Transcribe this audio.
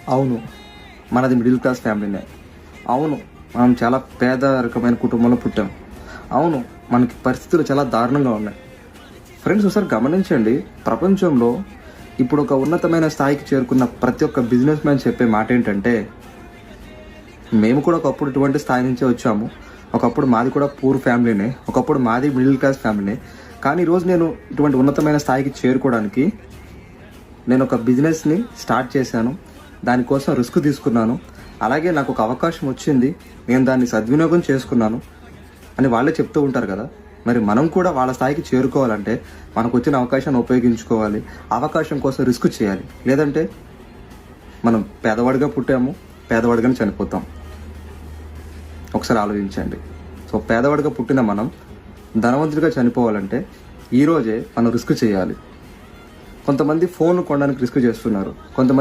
అవును, మనది middle class ఫ్యామిలీనే. అవును, మనం చాలా పేద రకమైన కుటుంబంలో పుట్టాం. అవును, మనకి పరిస్థితులు చాలా దారుణంగా ఉన్నాయి. ఫ్రెండ్స్, ఒకసారి గమనించండి. ప్రపంచంలో ఇప్పుడు ఒక ఉన్నతమైన స్థాయికి చేరుకున్న ప్రతి ఒక్క బిజినెస్ మ్యాన్ చెప్పే మాట ఏంటంటే, మేము కూడా ఒకప్పుడు ఇటువంటి స్థాయి నుంచే వచ్చాము. ఒకప్పుడు మాది కూడా పూర్ ఫ్యామిలీనే. ఒకప్పుడు మాది మిడిల్ క్లాస్ ఫ్యామిలీనే. కానీ ఈరోజు నేను ఇటువంటి ఉన్నతమైన స్థాయికి చేరుకోవడానికి నేను ఒక బిజినెస్ని స్టార్ట్ చేశాను. దానికోసం రిస్క్ తీసుకున్నాను. అలాగే నాకు ఒక అవకాశం వచ్చింది, నేను దాన్ని సద్వినియోగం చేసుకున్నాను అని వాళ్ళే చెప్తూ ఉంటారు కదా. మరి మనం కూడా వాళ్ళ స్థాయికి చేరుకోవాలంటే మనకు వచ్చిన అవకాశాన్ని ఉపయోగించుకోవాలి. అవకాశం కోసం రిస్క్ చేయాలి. లేదంటే మనం పేదవాడిగా పుట్టాము, పేదవాడిగానే చనిపోతాం. ఒకసారి ఆలోచించండి. సో పేదవాడిగా పుట్టిన మనం ధనవంతుడిగా చనిపోవాలంటే ఈరోజే మనం రిస్క్ చేయాలి. కొంతమంది ఫోన్ కొనడానికి రిస్క్ చేస్తున్నారు. కొంతమంది